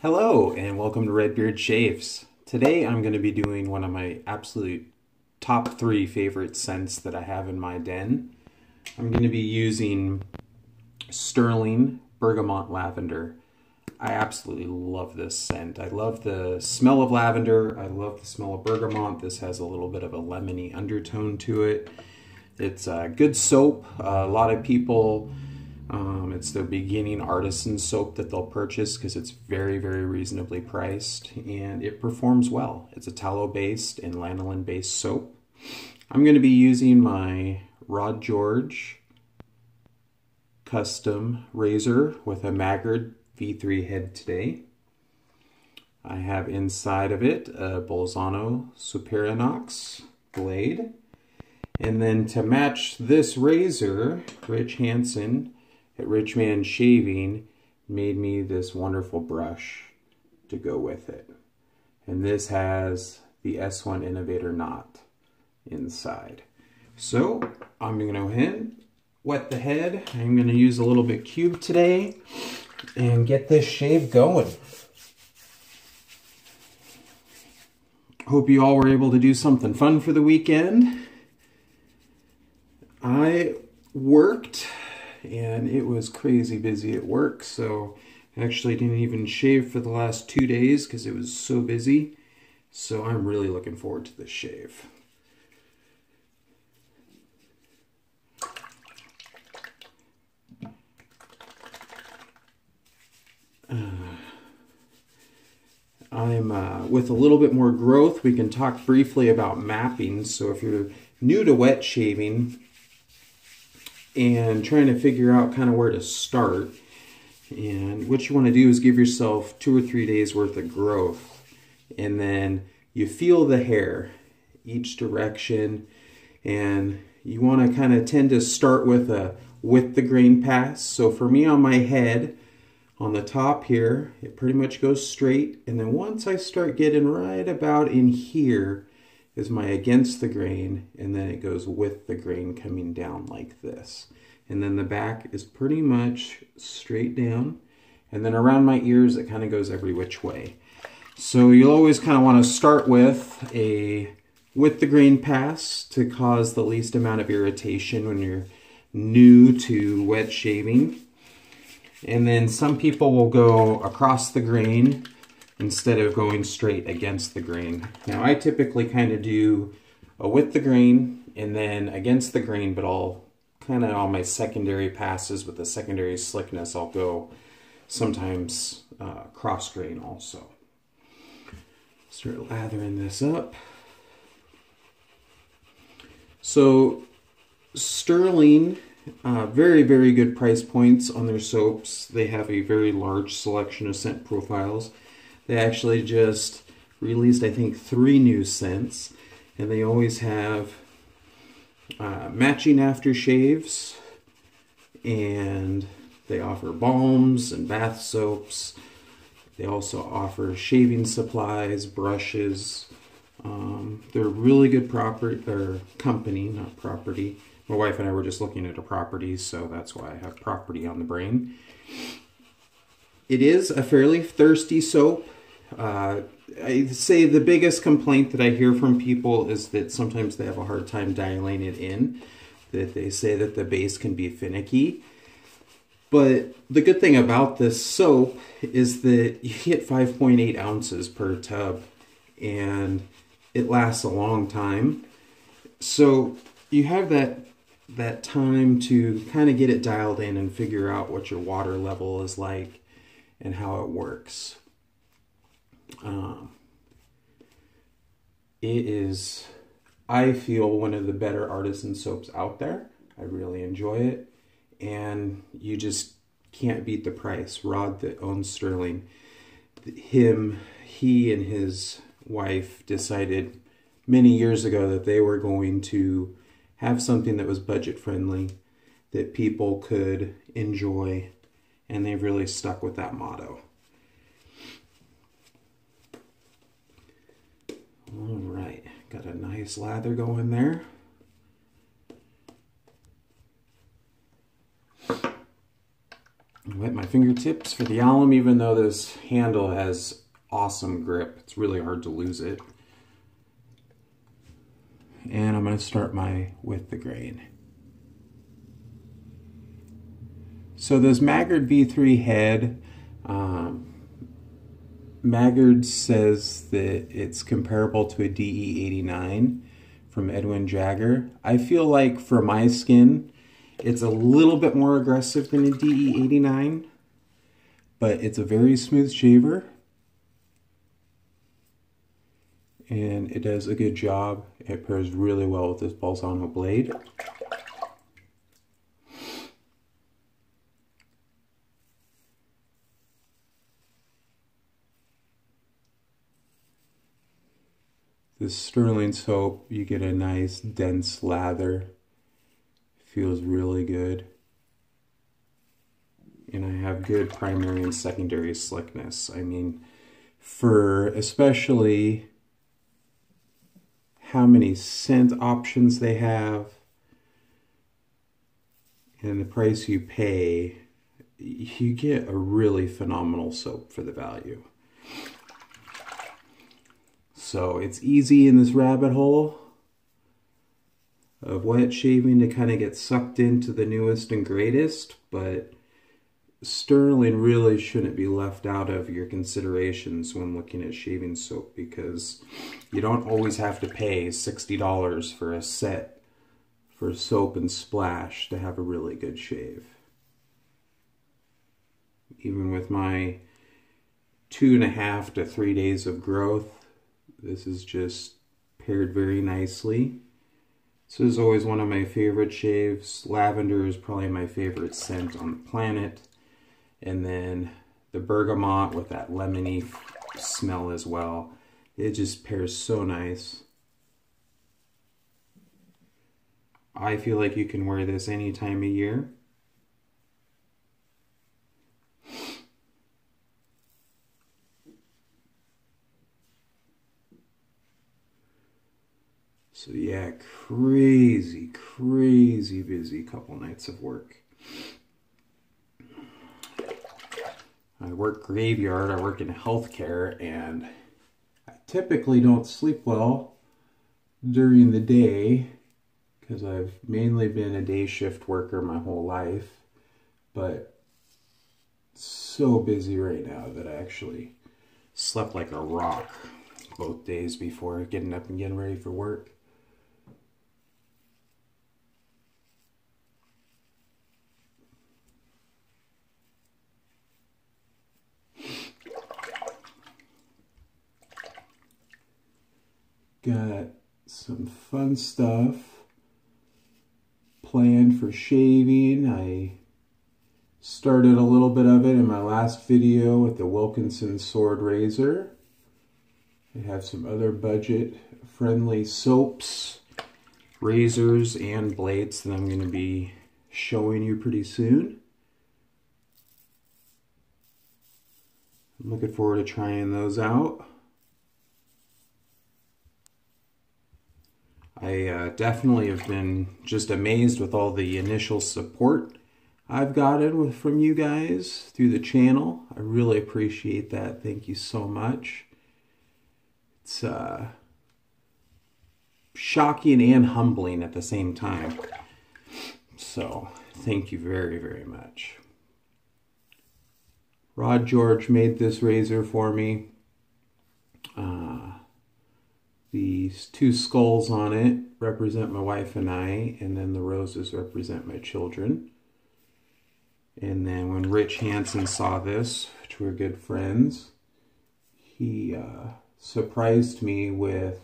Hello and welcome to Redbeard Shaves. Today I'm going to be doing one of my absolute top 3 favorite scents that I have in my den. I'm going to be using Stirling Bergamont Lavender. I absolutely love this scent. I love the smell of lavender. I love the smell of bergamot. This has a little bit of a lemony undertone to it. It's a good soap. A lot of people it's the beginning artisan soap that they'll purchase because it's very, very reasonably priced and it performs well. It's a tallow-based and lanolin-based soap. I'm going to be using my Gearge custom razor with a Maggard V3 head today. I have inside of it a Bolzano Superinox blade. And then to match this razor, Rich Hansen at Rich Man Shaving made me this wonderful brush to go with it. And this has the S1 Innovator knot inside. So I'm going to go ahead, wet the head. I'm going to use a little bit cube today and get this shave going. Hope you all were able to do something fun for the weekend. I worked and it was crazy busy at work, so I actually didn't even shave for the last 2 days because it was so busy. So I'm really looking forward to this shave. With a little bit more growth, we can talk briefly about mapping. So if you're new to wet shaving and trying to figure out kind of where to start, and what you want to do is give yourself 2 or 3 days worth of growth, and then you feel the hair each direction, and you want to kind of tend to start with the grain pass. So for me on my head, on the top here, it pretty much goes straight, and then once I start getting right about in here is my against the grain, and then it goes with the grain coming down like this. And then the back is pretty much straight down, and then around my ears it kind of goes every which way. So you'll always kind of want to start with the grain pass to cause the least amount of irritation when you're new to wet shaving. And then some people will go across the grain instead of going straight against the grain. Now I typically kind of do a with the grain and then against the grain, but I'll kind of on my secondary passes with the secondary slickness, I'll go sometimes cross grain also. Start lathering this up. So Stirling, very, very good price points on their soaps. They have a very large selection of scent profiles. They actually just released, I think, 3 new scents, and they always have matching aftershaves, and they offer balms and bath soaps. They also offer shaving supplies, brushes. They're really good company, not property. My wife and I were just looking at a property, so that's why I have property on the brain. It is a fairly thirsty soap. I'd say the biggest complaint that I hear from people is that sometimes they have a hard time dialing it in, that they say that the base can be finicky. But the good thing about this soap is that you get 5.8 ounces per tub, and it lasts a long time. So you have that time to kind of get it dialed in and figure out what your water level is like and how it works. It is, I feel, one of the better artisan soaps out there. I really enjoy it, and you just can't beat the price. Rod that owns Stirling, he and his wife decided many years ago that they were going to have something that was budget friendly, that people could enjoy, and they've really stuck with that motto. All right, got a nice lather going there. Wet my fingertips for the alum, even though this handle has awesome grip. It's really hard to lose it. And I'm going to start with the grain. So this Maggard V3 head, Maggard says that it's comparable to a DE89 from Edwin Jagger. I feel like for my skin, it's a little bit more aggressive than a DE89, but it's a very smooth shaver. And it does a good job. It pairs really well with this Balsamo blade. This Stirling soap, you get a nice dense lather. Feels really good. And I have good primary and secondary slickness. I mean, for especially how many scent options they have and the price you pay, you get a really phenomenal soap for the value. So it's easy in this rabbit hole of wet shaving to kind of get sucked into the newest and greatest, but Stirling really shouldn't be left out of your considerations when looking at shaving soap, because you don't always have to pay $60 for a set for soap and splash to have a really good shave. Even with my 2.5 to 3 days of growth, this is just paired very nicely. This is always one of my favorite shaves. Lavender is probably my favorite scent on the planet. And then the bergamot with that lemony smell as well. It just pairs so nice. I feel like you can wear this any time of year. So yeah, crazy busy couple nights of work. I work graveyard, I work in healthcare, and I typically don't sleep well during the day because I've mainly been a day shift worker my whole life, but so busy right now that I actually slept like a rock both days before getting up and getting ready for work. Got some fun stuff planned for shaving. I started a little bit of it in my last video with the Wilkinson sword razor. I have some other budget-friendly soaps, razors, and blades that I'm going to be showing you pretty soon. I'm looking forward to trying those out. I definitely have been just amazed with all the initial support I've gotten from you guys through the channel. I really appreciate that. Thank you so much. It's shocking and humbling at the same time. So, thank you very much. Rod George made this razor for me. These two skulls on it represent my wife and I, and then the roses represent my children. And then when Rich Hansen saw this, which we're good friends, he surprised me with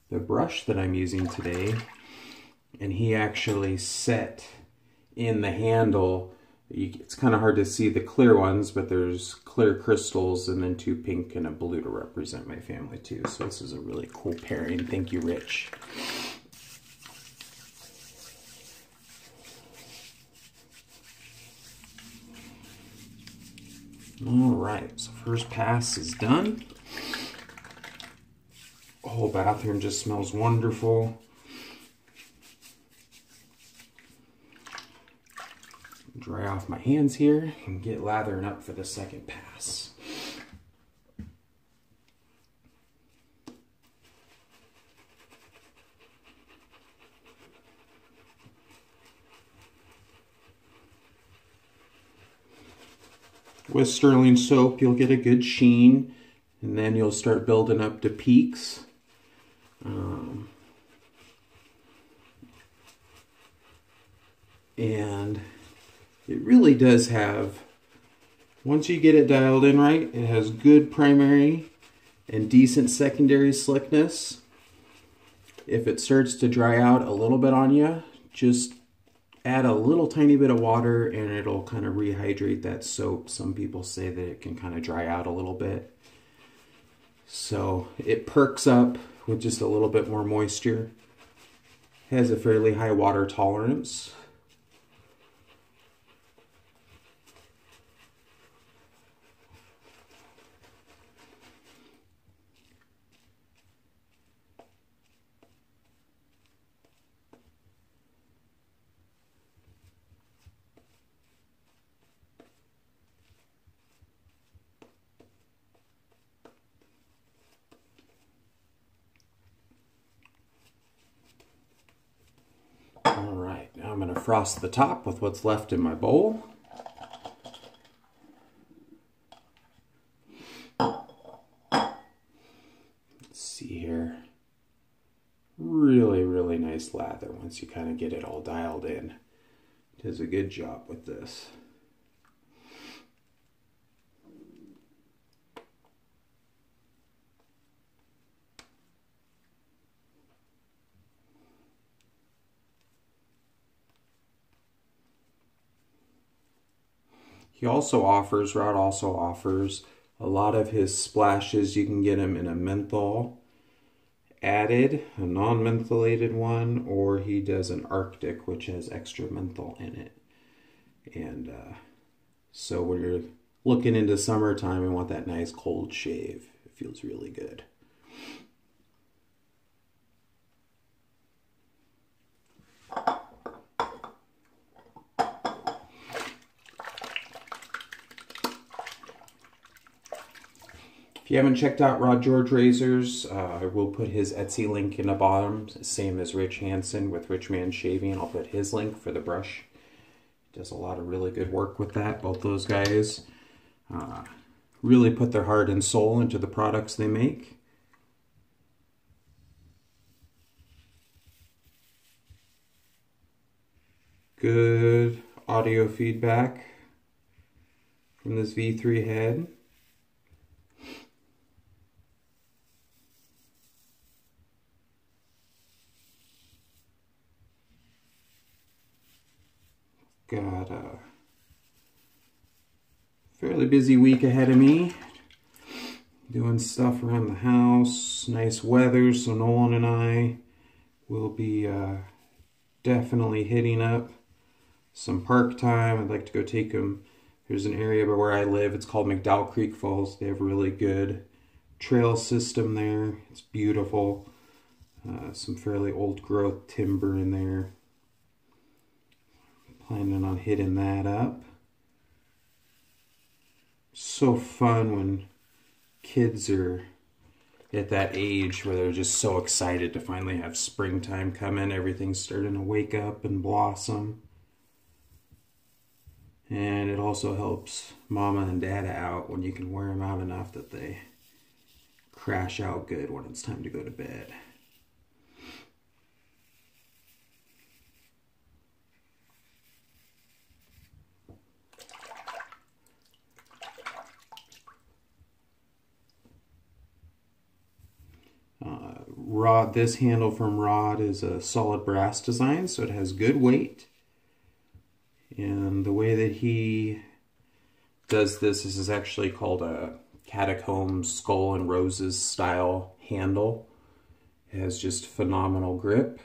the brush that I'm using today, and he actually set in the handle. It's kind of hard to see the clear ones, but there's clear crystals and then 2 pink and a blue to represent my family too. So this is a really cool pairing. Thank you, Rich. All right, so first pass is done. The whole bathroom just smells wonderful. Dry off my hands here and get lathering up for the second pass. With Stirling soap, you'll get a good sheen, and then you'll start building up to peaks. And it really does have, once you get it dialed in right, it has good primary and decent secondary slickness. If it starts to dry out a little bit on you, just add a little tiny bit of water and it'll kind of rehydrate that soap. Some people say that it can kind of dry out a little bit. So it perks up with just a little bit more moisture. Has a fairly high water tolerance. Alright, now I'm going to frost the top with what's left in my bowl. Let's see here. Really, really nice lather once you kind of get it all dialed in. It does a good job with this. Rod also offers a lot of his splashes. You can get them in a menthol added, a non-mentholated one, or he does an Arctic, which has extra menthol in it. And so when you're looking into summertime and want that nice cold shave, it feels really good. If you haven't checked out Gearge Razors, I will put his Etsy link in the bottom, same as Rich Hansen with Rich Man Shaving. I'll put his link for the brush. He does a lot of really good work with that. Both those guys really put their heart and soul into the products they make. Good audio feedback from this V3 head. Got a fairly busy week ahead of me. Doing stuff around the house. Nice weather, so Nolan and I will be definitely hitting up some park time. I'd like to go take him. There's an area where I live. It's called McDowell Creek Falls. They have a really good trail system there. It's beautiful. Some fairly old growth timber in there. Planning on hitting that up. So fun when kids are at that age where they're just so excited to finally have springtime come in. Everything's starting to wake up and blossom. And it also helps mama and dada out when you can wear them out enough that they crash out good when it's time to go to bed. This handle from Rod is a solid brass design, so it has good weight. And the way that he does this is actually called a catacomb skull and roses style handle. It has just phenomenal grip.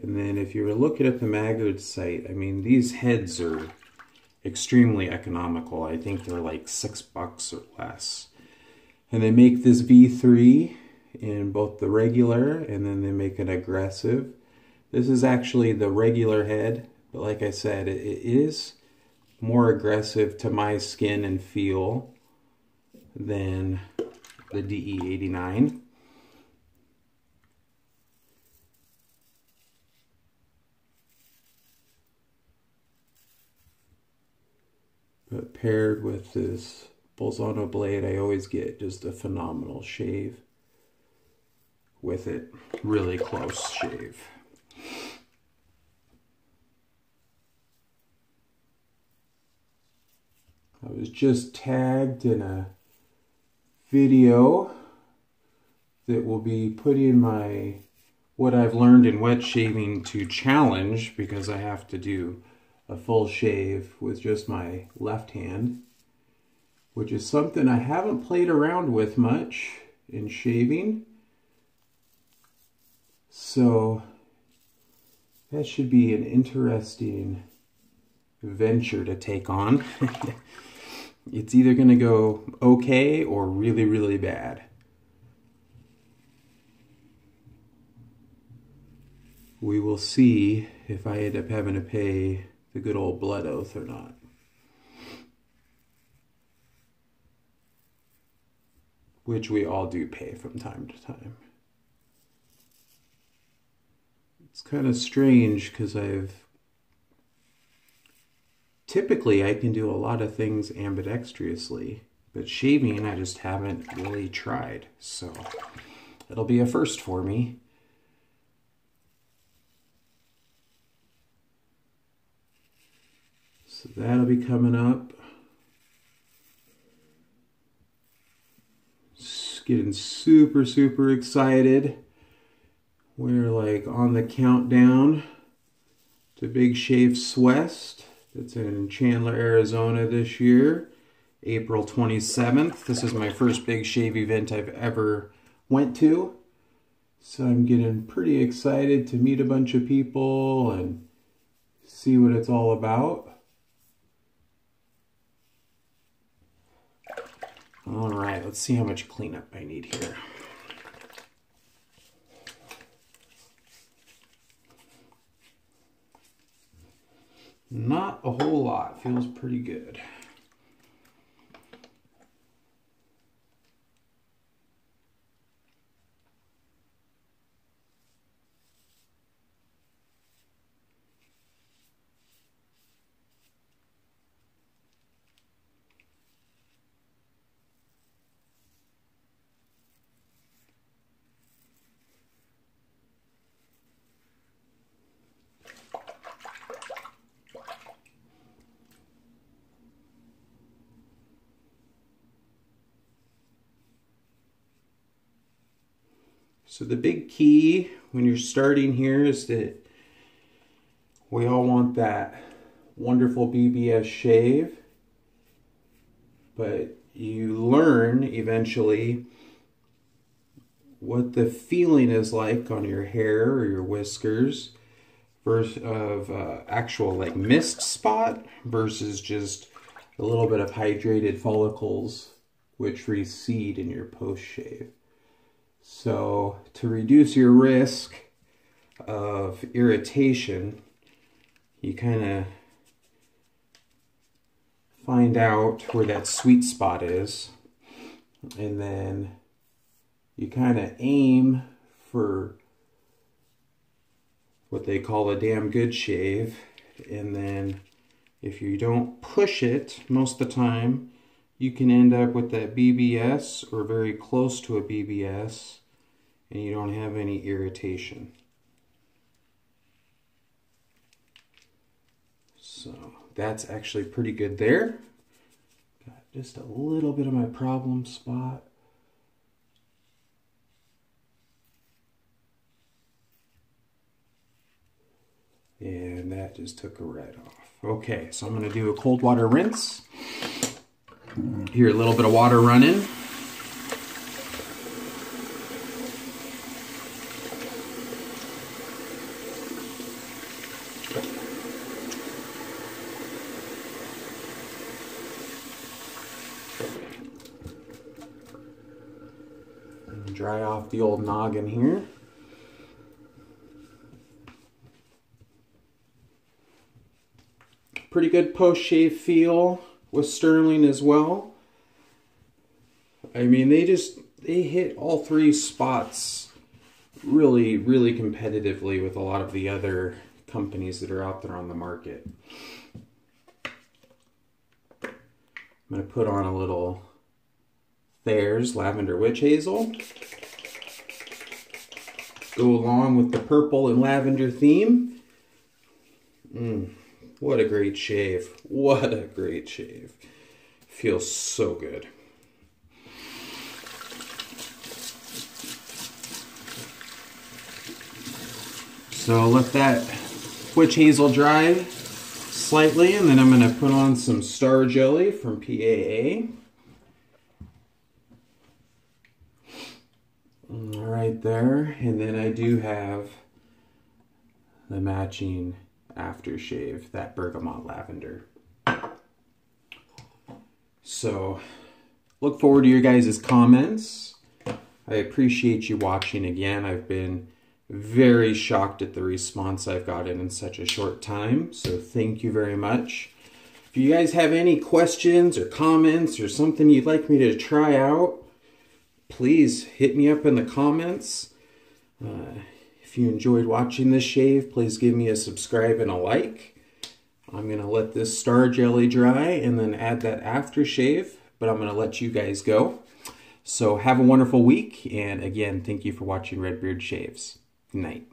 And then if you were looking at the Maggood site, I mean, these heads are extremely economical. I think they're like $6 or less. And they make this V3 in both the regular and then they make an aggressive. This is actually the regular head, but like I said, it is more aggressive to my skin and feel than the DE89. But paired with this Bolzano blade, I always get just a phenomenal shave with it. Really close shave. I was just tagged in a video that will be putting my what I've learned in wet shaving to challenge, because I have to do a full shave with just my left hand, which is something I haven't played around with much in shaving. So that should be an interesting venture to take on. It's either going to go okay or really, really bad. We will see if I end up having to pay the good old blood oath or not. Which we all do pay from time to time. It's kind of strange because typically I can do a lot of things ambidextrously, but shaving I just haven't really tried. So it'll be a first for me. So that'll be coming up. Just getting super, super excited. We're like on the countdown to Big Shapes West. That's in Chandler, Arizona this year, April 27th. This is my first big shave event I've ever went to. So I'm getting pretty excited to meet a bunch of people and see what it's all about. All right, let's see how much cleanup I need here. Not a whole lot, feels pretty good. So the big key when you're starting here is that we all want that wonderful BBS shave, but you learn eventually what the feeling is like on your hair or your whiskers versus actual like mist spot versus just a little bit of hydrated follicles which recede in your post shave. So to reduce your risk of irritation, you kind of find out where that sweet spot is, and then you kind of aim for what they call a damn good shave, and then if you don't push it most of the time, you can end up with that BBS or very close to a BBS, and you don't have any irritation. So that's actually pretty good there. Got just a little bit of my problem spot. And that just took a right off. Okay, so I'm going to do a cold water rinse. Here, a little bit of water running. dry off the old noggin here. Pretty good post-shave feel with Stirling as well. I mean, they hit all three spots really, really competitively with a lot of the other companies that are out there on the market. I'm going to put on a little Thayer's Lavender Witch Hazel. Go along with the purple and lavender theme. What a great shave. What a great shave. Feels so good. So let that witch hazel dry slightly, and then I'm going to put on some Star Jelly from PAA. Right there, and then I do have the matching aftershave, that Bergamont Lavender. So look forward to your guys' comments. I appreciate you watching again. I've been very shocked at the response I've gotten in such a short time, so thank you very much. If you guys have any questions or comments or something you'd like me to try out, please hit me up in the comments. If you enjoyed watching this shave, please give me a subscribe and a like. I'm going to let this Star Jelly dry and then add that aftershave, but I'm going to let you guys go. So have a wonderful week, and again, thank you for watching Redbeard Shaves. Good night.